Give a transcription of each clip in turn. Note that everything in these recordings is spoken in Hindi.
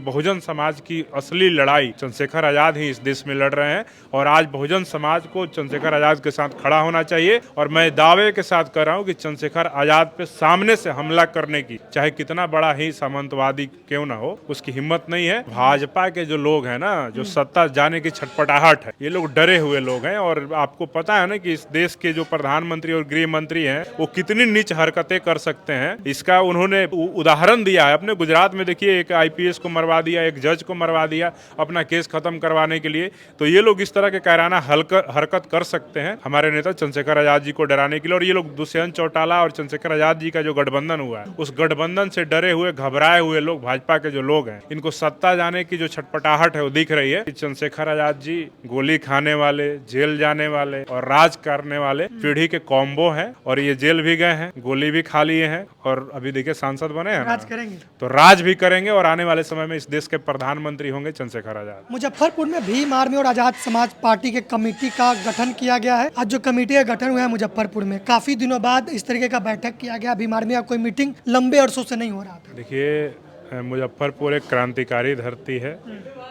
बहुजन समाज की असली लड़ाई चंद्रशेखर आजाद ही इस देश में लड़ रहे हैं और आज बहुजन समाज को चंद्रशेखर आजाद के साथ खड़ा होना चाहिए। और मैं दावे के साथ कर रहा हूं कि चंद्रशेखर आजाद पे सामने से हमला करने की, चाहे कितना बड़ा ही सामंतवादी क्यों ना हो, उसकी हिम्मत नहीं है। भाजपा के जो लोग हैं ना, जो सत्ता जाने की छटपटाहट है, ये लोग डरे हुए लोग हैं। और आपको पता है ना कि इस देश के जो प्रधानमंत्री और गृह मंत्री हैं वो कितनी नीच हरकतें कर सकते हैं, इसका उन्होंने उदाहरण दिया है। अपने गुजरात में देखिए, एक आईपीएस को मरवा दिया, एक जज को मरवा दिया अपना केस खत्म करवाने के लिए। तो ये लोग इस तरह के कायराना हरकत कर सकते हैं हमारे नेता चंद्रशेखर आजाद जी को डराने के लिए। और ये लोग दुष्यंत चौटाला और चंद्रशेखर आजाद जी का जो गठबंधन हुआ है, उस गठबंधन से डरे हुए, घबराए हुए लोग, भाजपा के जो लोग हैं, इनको सत्ता जाने की जो छटपटाहट है वो दिख रही है। चंद्रशेखर आजाद जी गोली खाने वाले, जेल जाने वाले और राज करने वाले पीढ़ी के कॉम्बो हैं। और ये जेल भी गए हैं, गोली भी खा लिए हैं और अभी देखिए सांसद बने हैं, राज करेंगे तो राज भी करेंगे। और आने वाले समय में इस देश के प्रधानमंत्री होंगे चंद्रशेखर आजाद। मुजफ्फरपुर में भीम आर्मी और आजाद समाज पार्टी के कमेटी का गठन किया गया है। आज जो कमेटी का गठन हुआ है मुजफ्फरपुर में, काफी दिनों बाद इस तरीके का बैठक किया गया। भीम आर्मी का कोई मीटिंग लंबे अरसों से नहीं हो रहा था। देखिए, मुजफ्फरपुर एक क्रांतिकारी धरती है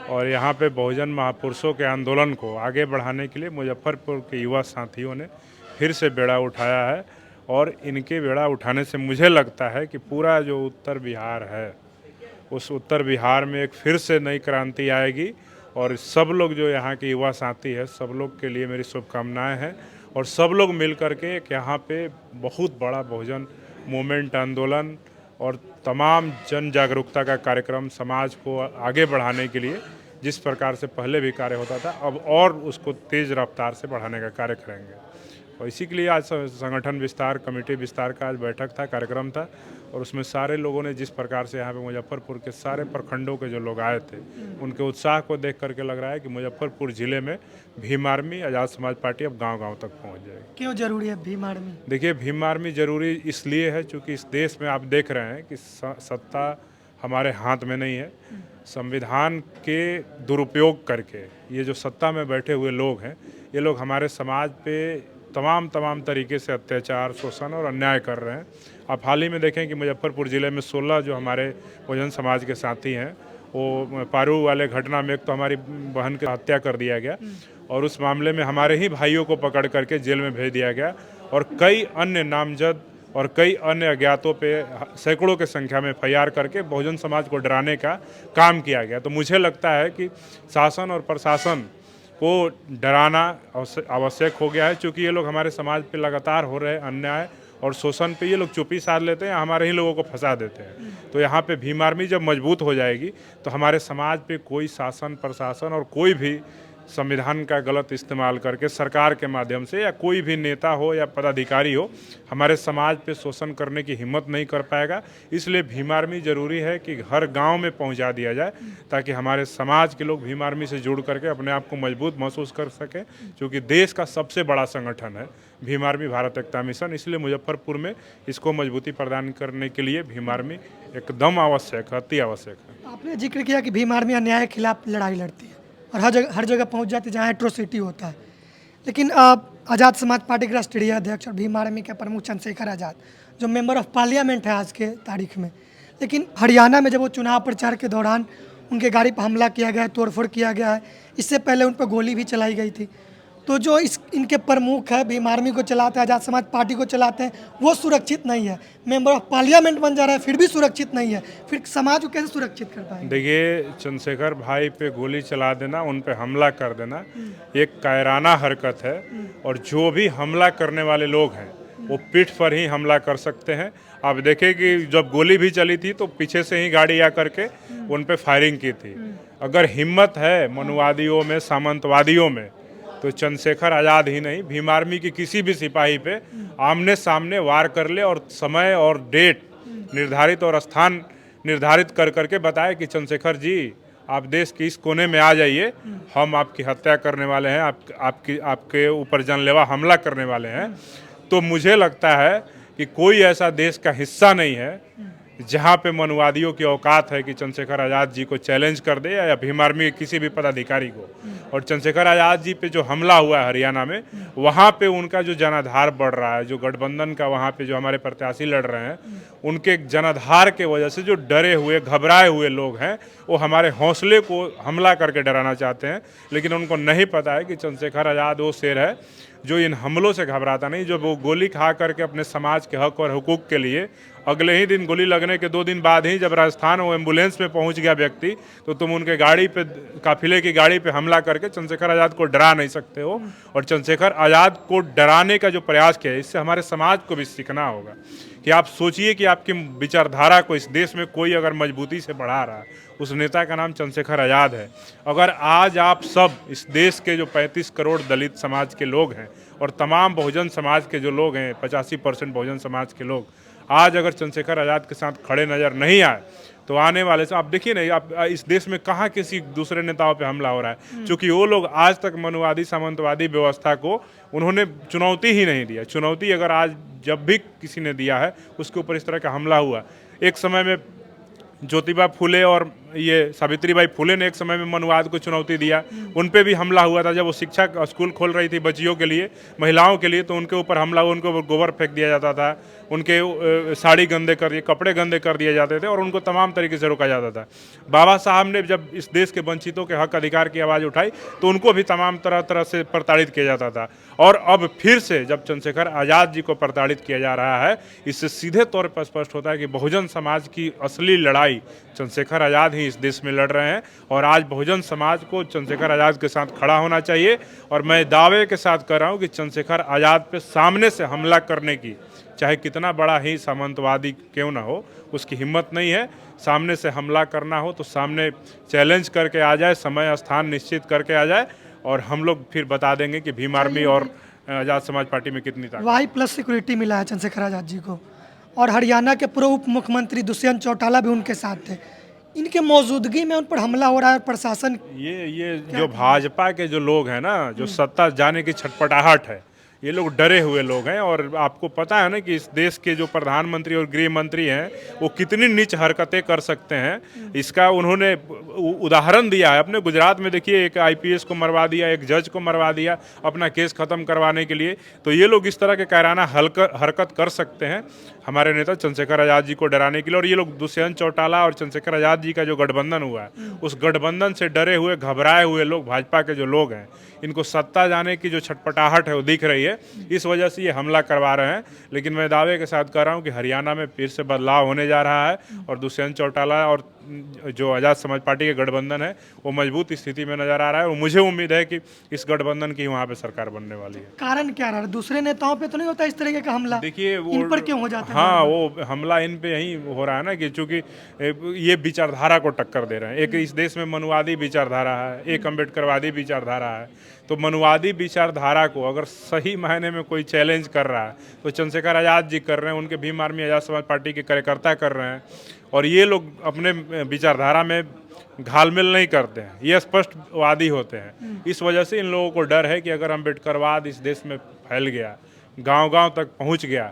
और यहाँ पे बहुजन महापुरुषों के आंदोलन को आगे बढ़ाने के लिए मुजफ्फरपुर के युवा साथियों ने फिर से बेड़ा उठाया है। और इनके बेड़ा उठाने से मुझे लगता है कि पूरा जो उत्तर बिहार है, उस उत्तर बिहार में एक फिर से नई क्रांति आएगी। और सब लोग जो यहाँ के युवा साथी है, सब लोग के लिए मेरी शुभकामनाएं हैं। और सब लोग मिल करके एक यहाँ पे बहुत बड़ा बहुजन मूवमेंट, आंदोलन और तमाम जन जागरूकता का कार्यक्रम समाज को आगे बढ़ाने के लिए, जिस प्रकार से पहले भी कार्य होता था, अब और उसको तेज़ रफ्तार से बढ़ाने का कार्य करेंगे। और इसी के लिए आज संगठन विस्तार, कमेटी विस्तार का आज बैठक था, कार्यक्रम था। और उसमें सारे लोगों ने, जिस प्रकार से यहाँ पे मुजफ्फरपुर के सारे प्रखंडों के जो लोग आए थे, उनके उत्साह को देख करके लग रहा है कि मुजफ्फरपुर जिले में भीम आर्मी, आज़ाद समाज पार्टी अब गांव-गांव तक पहुँच जाएगी। क्यों जरूरी है भीम आर्मी? देखिए, भीम आर्मी जरूरी इसलिए है क्योंकि इस देश में आप देख रहे हैं कि सत्ता हमारे हाथ में नहीं है। संविधान के दुरुपयोग करके ये जो सत्ता में बैठे हुए लोग हैं, ये लोग हमारे समाज पे तमाम तरीके से अत्याचार, शोषण और अन्याय कर रहे हैं। आप हाल ही में देखें कि मुजफ्फरपुर ज़िले में 16 जो हमारे बहुजन समाज के साथी हैं, वो पारू वाले घटना में एक तो हमारी बहन की हत्या कर दिया गया और उस मामले में हमारे ही भाइयों को पकड़ करके जेल में भेज दिया गया। और कई अन्य नामजद और कई अन्य अज्ञातों पे सैकड़ों के संख्या में एफआईआर करके बहुजन समाज को डराने का काम किया गया। तो मुझे लगता है कि शासन और प्रशासन को डराना आवश्यक हो गया है, क्योंकि ये लोग हमारे समाज पे लगातार हो रहे अन्याय और शोषण पे ये लोग चुप्पी साध लेते हैं, हमारे ही लोगों को फंसा देते हैं। तो यहाँ पे भीम आर्मी जब मजबूत हो जाएगी तो हमारे समाज पे कोई शासन, प्रशासन और कोई भी संविधान का गलत इस्तेमाल करके सरकार के माध्यम से, या कोई भी नेता हो या पदाधिकारी हो, हमारे समाज पे शोषण करने की हिम्मत नहीं कर पाएगा। इसलिए भीम आर्मी ज़रूरी है कि हर गांव में पहुंचा दिया जाए, ताकि हमारे समाज के लोग भीम आर्मी से जुड़ करके अपने आप को मजबूत महसूस कर सकें, क्योंकि देश का सबसे बड़ा संगठन है भीम आर्मी, भारत एकता मिशन। इसलिए मुजफ्फरपुर में इसको मजबूती प्रदान करने के लिए भीम आर्मी एकदम आवश्यक है, अति आवश्यक है। आपने जिक्र किया कि भीम आर्मी अन्याय के खिलाफ लड़ाई लड़ती है और हर जगह पहुंच जाती है जहां एट्रोसिटी होता है। लेकिन आज़ाद समाज पार्टी के राष्ट्रीय अध्यक्ष और भीम आर्मी के प्रमुख चंद्रशेखर आज़ाद, जो मेंबर ऑफ पार्लियामेंट है आज के तारीख में, लेकिन हरियाणा में जब वो चुनाव प्रचार के दौरान उनके गाड़ी पर हमला किया गया है, तोड़फोड़ किया गया है, इससे पहले उन पर गोली भी चलाई गई थी। तो जो इनके प्रमुख है, भीम आर्मी को चलाते हैं, आज़ाद समाज पार्टी को चलाते हैं, वो सुरक्षित नहीं है। मेंबर ऑफ पार्लियामेंट बन जा रहा है, फिर भी सुरक्षित नहीं है। फिर समाज को कैसे सुरक्षित कर पाएंगे? देखिए, चंद्रशेखर भाई पे गोली चला देना, उन पे हमला कर देना एक कायराना हरकत है। और जो भी हमला करने वाले लोग हैं वो पीठ पर ही हमला कर सकते हैं। आप देखें कि जब गोली भी चली थी तो पीछे से ही गाड़ी आ करके उन पे फायरिंग की थी। अगर हिम्मत है मनुवादियों में, सामंतवादियों में, तो चंद्रशेखर आज़ाद ही नहीं, भीम आर्मी की किसी भी सिपाही पे आमने सामने वार कर ले और समय और डेट निर्धारित और स्थान निर्धारित कर करके बताए कि चंद्रशेखर जी, आप देश के इस कोने में आ जाइए, हम आपकी हत्या करने वाले हैं, आपके ऊपर जानलेवा हमला करने वाले हैं। तो मुझे लगता है कि कोई ऐसा देश का हिस्सा नहीं है जहाँ पे मनुवादियों की औकात है कि चंद्रशेखर आज़ाद जी को चैलेंज कर दे या भीम आर्मी के किसी भी पदाधिकारी को। और चंद्रशेखर आज़ाद जी पे जो हमला हुआ है हरियाणा में, वहाँ पे उनका जो जनाधार बढ़ रहा है, जो गठबंधन का वहाँ पे जो हमारे प्रत्याशी लड़ रहे हैं, उनके जनाधार के वजह से जो डरे हुए घबराए हुए लोग हैं, वो हमारे हौसले को हमला करके डराना चाहते हैं। लेकिन उनको नहीं पता है कि चंद्रशेखर आज़ाद वो शेर है जो इन हमलों से घबराता नहीं, जो वो गोली खा करके अपने समाज के हक और हुकूक के लिए अगले ही दिन, गोली लगने के 2 दिन बाद ही जब राजस्थान वो एम्बुलेंस में पहुंच गया व्यक्ति, तो तुम उनके गाड़ी पे, काफिले की गाड़ी पे हमला करके चंद्रशेखर आज़ाद को डरा नहीं सकते हो। और चंद्रशेखर आज़ाद को डराने का जो प्रयास किया है, इससे हमारे समाज को भी सीखना होगा कि आप सोचिए कि आपकी विचारधारा को इस देश में कोई अगर मजबूती से बढ़ा रहा है, उस नेता का नाम चंद्रशेखर आज़ाद है। अगर आज आप सब इस देश के जो 35 करोड़ दलित समाज के लोग हैं और तमाम बहुजन समाज के जो लोग हैं, 85% बहुजन समाज के लोग आज अगर चंद्रशेखर आज़ाद के साथ खड़े नज़र नहीं आए, तो आने वाले से आप देखिए नहीं, आप इस देश में कहाँ किसी दूसरे नेताओं पे हमला हो रहा है, क्योंकि वो लोग आज तक मनुवादी सामंतवादी व्यवस्था को उन्होंने चुनौती ही नहीं दिया। चुनौती अगर आज जब भी किसी ने दिया है, उसके ऊपर इस तरह का हमला हुआ। एक समय में ज्योतिबा फुले और ये सावित्रीबाई फुले ने एक समय में मनुवाद को चुनौती दिया, उन पे भी हमला हुआ था। जब वो शिक्षा स्कूल खोल रही थी बच्चियों के लिए, महिलाओं के लिए, तो उनके ऊपर हमला हुआ, उनके ऊपर गोबर फेंक दिया जाता था, उनके साड़ी गंदे कर दिए, कपड़े गंदे कर दिए जाते थे और उनको तमाम तरीके से रोका जाता था। बाबा साहब ने जब इस देश के वंचितों के हक अधिकार की आवाज़ उठाई, तो उनको भी तमाम तरह से प्रताड़ित किया जाता था। और अब फिर से जब चंद्रशेखर आज़ाद जी को प्रताड़ित किया जा रहा है, इससे सीधे तौर पर स्पष्ट होता है कि बहुजन समाज की असली लड़ाई चंद्रशेखर आज़ाद ही इस देश में लड़ रहे हैं। और आज बहुजन समाज को चंद्रशेखर आज़ाद के साथ खड़ा होना चाहिए। और मैं दावे के साथ कर रहा हूँ कि चंद्रशेखर आज़ाद पे सामने से हमला करने की, चाहे कितना बड़ा ही सामंतवादी क्यों ना हो, उसकी हिम्मत नहीं है। सामने से हमला करना हो तो सामने चैलेंज करके आ जाए, समय स्थान निश्चित करके आ जाए, और हम लोग फिर बता देंगे कि भीम आर्मी और आज़ाद समाज पार्टी में कितनी ताकत। वाई+ सिक्योरिटी मिला है चंद्रशेखर आज़ाद जी को, और हरियाणा के पूर्व उप मुख्यमंत्री दुष्यंत चौटाला भी उनके साथ थे। इनके मौजूदगी में उन पर हमला हो रहा है और प्रशासन। ये जो भाजपा के जो लोग हैं ना, जो सत्ता जाने की छटपटाहट है, ये लोग डरे हुए लोग हैं। और आपको पता है ना कि इस देश के जो प्रधानमंत्री और गृह मंत्री हैं, वो कितनी नीच हरकतें कर सकते हैं, इसका उन्होंने उदाहरण दिया है। अपने गुजरात में देखिए, एक IPS को मरवा दिया, एक जज को मरवा दिया अपना केस खत्म करवाने के लिए। तो ये लोग इस तरह के कायराना हरकत कर सकते हैं हमारे नेता चंद्रशेखर आज़ाद जी को डराने के लिए। और ये लोग दुष्यंत चौटाला और चंद्रशेखर आज़ाद जी का जो गठबंधन हुआ है, उस गठबंधन से डरे हुए घबराए हुए लोग, भाजपा के जो लोग हैं, इनको सत्ता जाने की जो छटपटाहट है वो दिख रही है, इस वजह से ये हमला करवा रहे हैं। लेकिन मैं दावे के साथ कर रहा हूँ कि हरियाणा में फिर से बदलाव होने जा रहा है और दुष्यंत चौटाला और जो आज़ाद समाज पार्टी के गठबंधन है, वो मजबूत स्थिति में नजर आ रहा है। और मुझे उम्मीद है कि इस गठबंधन की वहाँ पे सरकार बनने वाली है। कारण क्या रहा है? दूसरे नेताओं पे तो नहीं होता इस तरीके का हमला? देखिए वो इन पर क्यों हो जाता है? हाँ, वो हमला इन पे यही हो रहा है ना कि चूंकि ये विचारधारा को टक्कर दे रहे हैं। एक इस देश में मनुवादी विचारधारा है, एक अम्बेडकरवादी विचारधारा है। तो मनुवादी विचारधारा को अगर सही मायने में कोई चैलेंज कर रहा है, तो चंद्रशेखर आज़ाद जी कर रहे हैं, उनके भीम आर्मी आज़ाद समाज पार्टी के कार्यकर्ता कर रहे हैं। और ये लोग अपने विचारधारा में घालमेल नहीं करते हैं, ये स्पष्टवादी होते हैं। इस वजह से इन लोगों को डर है कि अगर अम्बेडकरवाद इस देश में फैल गया, गांव-गांव तक पहुंच गया,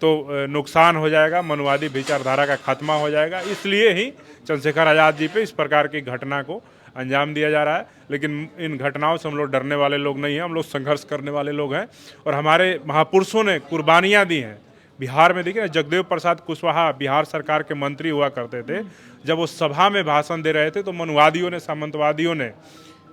तो नुकसान हो जाएगा, मनुवादी विचारधारा का खात्मा हो जाएगा। इसलिए ही चंद्रशेखर आज़ाद जी पे इस प्रकार की घटना को अंजाम दिया जा रहा है। लेकिन इन घटनाओं से हम लोग डरने वाले लोग नहीं हैं, हम लोग संघर्ष करने वाले लोग हैं। और हमारे महापुरुषों ने कुर्बानियाँ दी हैं। बिहार में देखिए, जगदेव प्रसाद कुशवाहा बिहार सरकार के मंत्री हुआ करते थे। जब वो सभा में भाषण दे रहे थे, तो मनुवादियों ने, सामंतवादियों ने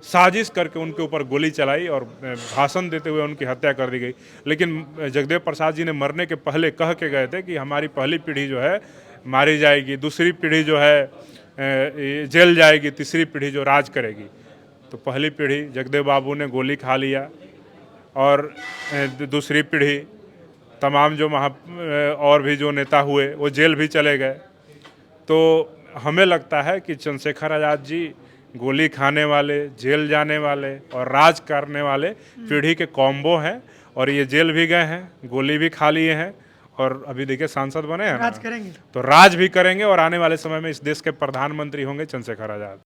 साजिश करके उनके ऊपर गोली चलाई और भाषण देते हुए उनकी हत्या कर दी गई। लेकिन जगदेव प्रसाद जी ने मरने के पहले कह के गए थे कि हमारी पहली पीढ़ी जो है मारी जाएगी, दूसरी पीढ़ी जो है जेल जाएगी, तीसरी पीढ़ी जो राज करेगी। तो पहली पीढ़ी जगदेव बाबू ने गोली खा लिया, और दूसरी पीढ़ी तमाम जो और भी जो नेता हुए वो जेल भी चले गए। तो हमें लगता है कि चंद्रशेखर आज़ाद जी गोली खाने वाले, जेल जाने वाले और राज करने वाले पीढ़ी के कॉम्बो हैं। और ये जेल भी गए हैं, गोली भी खा लिए हैं, और अभी देखिए सांसद बने हैं, राज करेंगे। तो राज भी करेंगे। और आने वाले समय में इस देश के प्रधानमंत्री होंगे चंद्रशेखर आज़ाद।